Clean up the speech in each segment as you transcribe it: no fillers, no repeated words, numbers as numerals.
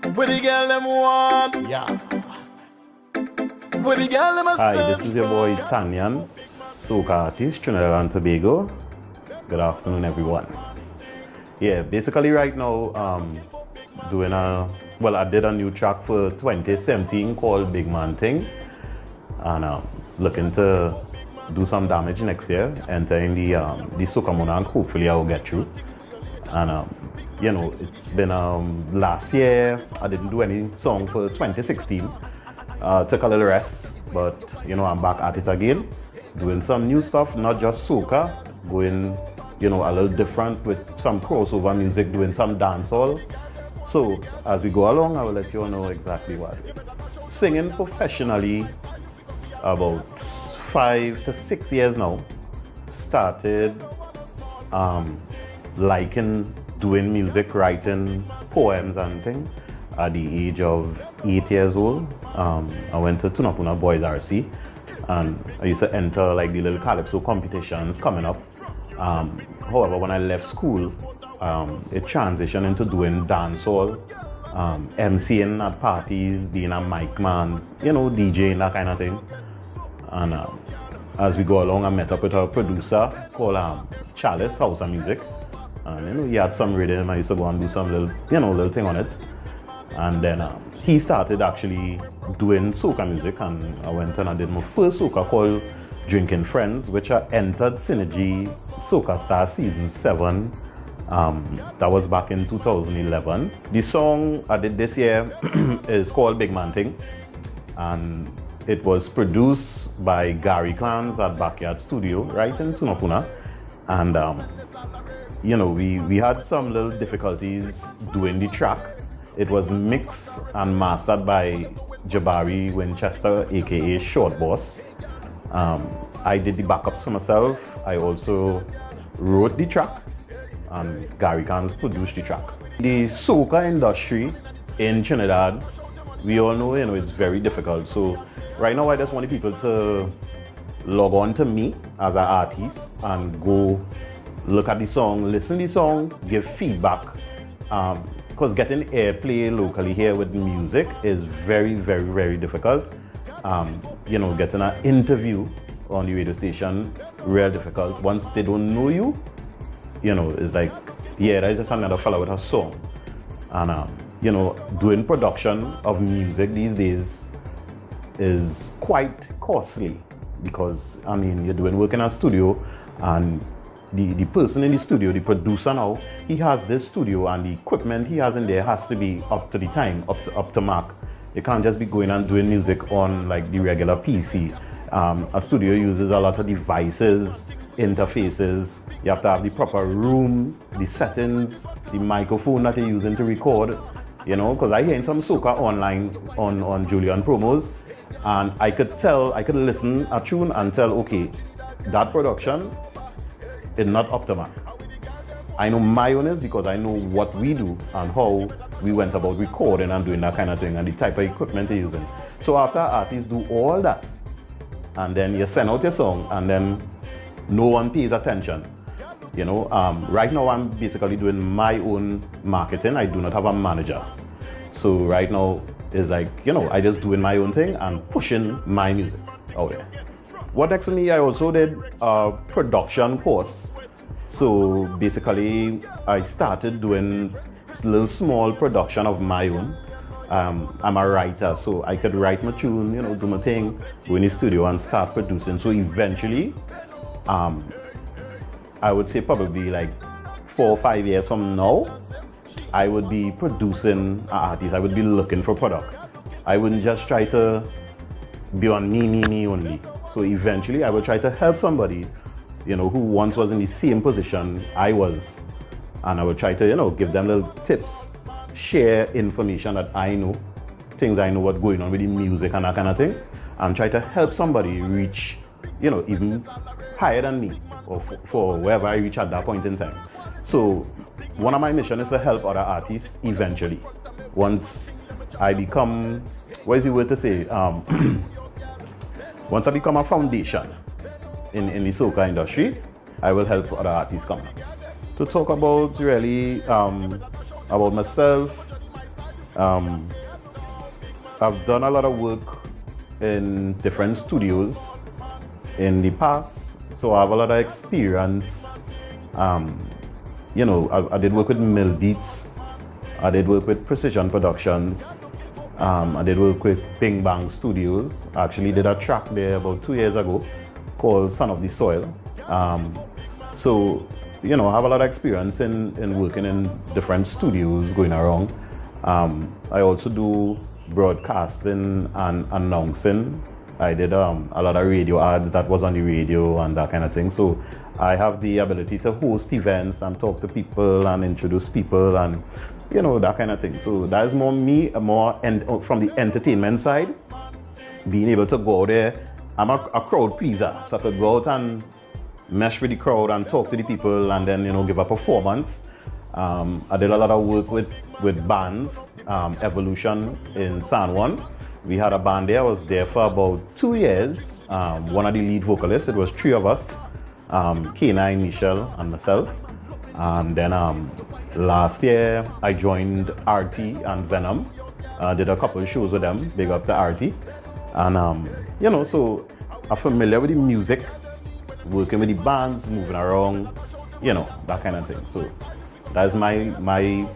What the girl them want? Yeah. What the girl them a Hi, this is your boy Tanyan, soca artist, Trinidad and Tobago. Good afternoon, everyone. Yeah, basically right now, I did a new track for 2017 called Big Man Thing, and looking to do some damage next year, entering the soca monarch. Hopefully, I will get through. And it's been last year I didn't do any song for 2016. Took a little rest, but I'm back at it again, doing some new stuff, not just soca, going a little different with some crossover music, doing some dancehall. So as we go along, I will let you all know exactly what. Singing professionally about 5 to 6 years now. Started liking doing music, writing poems and things at the age of 8 years old. I went to Tunapuna Boys RC, and I used to enter like the little calypso competitions coming up. However, when I left school, it transitioned into doing dancehall, MCing at parties, being a mic man, DJing, that kind of thing. And as we go along, I met up with a producer called Chalice House of Music. And he had some rhythm. I used to go and do some little thing on it. And then he started actually doing soca music, and I went and I did my first soca called Drinking Friends, which I entered Synergy Soca Star Season 7. That was back in 2011. The song I did this year is called Big Man Thing, and it was produced by Gary Clans at Backyard Studio right in Tunapuna. And we had some little difficulties doing the track. It was mixed and mastered by Jabari Winchester, aka Short Boss. I did the backups for myself. I also wrote the track, and Gary Clans produced the track. The soca industry in Trinidad, we all know it's very difficult. So right now I just want people to log on to me as an artist and go look at the song, listen to the song, give feedback. Because getting airplay locally here with music is very, very, very difficult. Getting an interview on the radio station, real difficult. Once they don't know you, it's like, yeah, that's just another fella with a song. And, doing production of music these days is quite costly, because, you're doing work in a studio, and the person in the studio, the producer now, he has this studio, and the equipment he has in there has to be up to the time, up to mark. You can't just be going and doing music on like the regular PC. A studio uses a lot of devices, interfaces. You have to have the proper room, the settings, the microphone that you're using to record. Because I hear some soca online on Julian promos, and I could listen a tune and tell, okay, that production is not up to mark. I know my own is, because I know what we do and how we went about recording and doing that kind of thing, and the type of equipment they're using. So after artists do all that, and then you send out your song, and then no one pays attention. Right now I'm basically doing my own marketing. I do not have a manager. So right now it's like, I just doing my own thing and pushing my music out there. What next for me, I also did a production course. So basically I started doing a little small production of my own. I'm a writer, so I could write my tune, do my thing, go in the studio and start producing. So eventually, I would say probably like 4 or 5 years from now, I would be producing an artist. I would be looking for product. I wouldn't just try to be on me only. So eventually I will try to help somebody, who once was in the same position I was. And I would try to, give them little tips, share information that I know, things I know what's going on with the music and that kind of thing, and try to help somebody reach, even higher than me, or for wherever I reach at that point in time. So one of my missions is to help other artists eventually. Once I become, what is the word to say? Once I become a foundation in the soca industry, I will help other artists come up. To talk about really about myself, I've done a lot of work in different studios in the past, so I have a lot of experience. You know, I did work with Mill Beats, I did work with Precision Productions, I did work with Bing Bang Studios. I actually did a track there about 2 years ago called Son of the Soil. So, you know, I have a lot of experience in working in different studios going around. I also do broadcasting and announcing. I did a lot of radio ads that was on the radio and that kind of thing. So I have the ability to host events and talk to people and introduce people and, you know, that kind of thing. So that is more me, from the entertainment side, being able to go out there. I'm a crowd pleaser, so I could go out and mesh with the crowd and talk to the people and then, you know, give a performance. I did a lot of work with bands, Evolution in San Juan. We had a band there. I was there for about 2 years. One of the lead vocalists, it was 3 of us, K9, Michelle, and myself. And then last year, I joined RT and Venom. Did a couple of shows with them, big up to RT. And, you know, so I'm familiar with the music, working with the bands, moving around, you know, that kind of thing. So that's my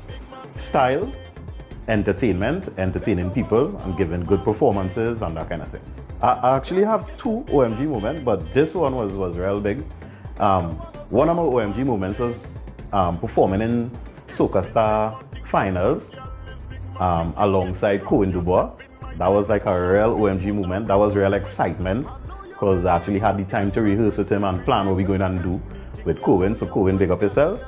style, entertaining people and giving good performances and that kind of thing. I actually have 2 OMG moments, but this one was real big. One of my OMG moments was performing in Soca Star finals alongside Cohen Dubois. That was like a real OMG moment. That was real excitement because I actually had the time to rehearse with him and plan what we're going to do with Cohen. So Cohen, big up yourself.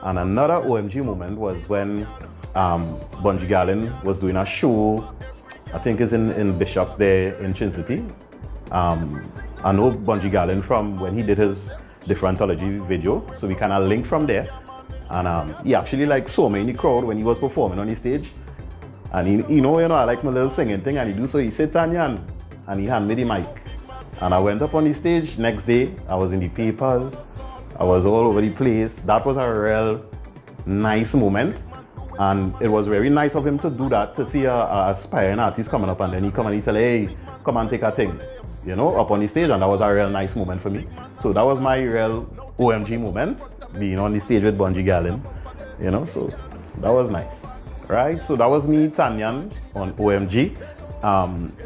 And another OMG moment was when Bungie Garlin was doing a show, I think it's in Bishop's there in Trinity. I know Bungie Garlin from when he did his different anthology video, so we kind of linked from there. And he actually like saw me in the crowd when he was performing on the stage. And he, you know, I like my little singing thing, and he do so. He said, Tanyan, and he handed me the mic. And I went up on the stage. Next day, I was in the papers. I was all over the place. That was a real nice moment. And it was very nice of him to do that, to see a aspiring artist coming up, and then he come and he tell, hey, come and take a thing, you know, up on the stage. And that was a real nice moment for me. So that was my real OMG moment, being on the stage with Bungie Garlin, you know, so that was nice. Right, so that was me, Tanyan, on OMG.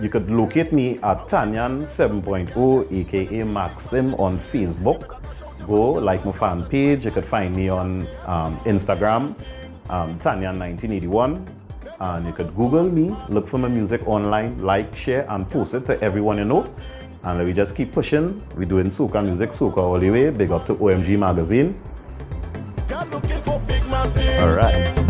You could locate me at Tanyan 7.0, aka Maxim, on Facebook. Go like my fan page. You could find me on Instagram, Tanyan 1981. And you could Google me, look for my music online, like, share, and post it to everyone you know. And we just keep pushing. We're doing soca music, soca all the way. Big up to OMG Magazine. All right.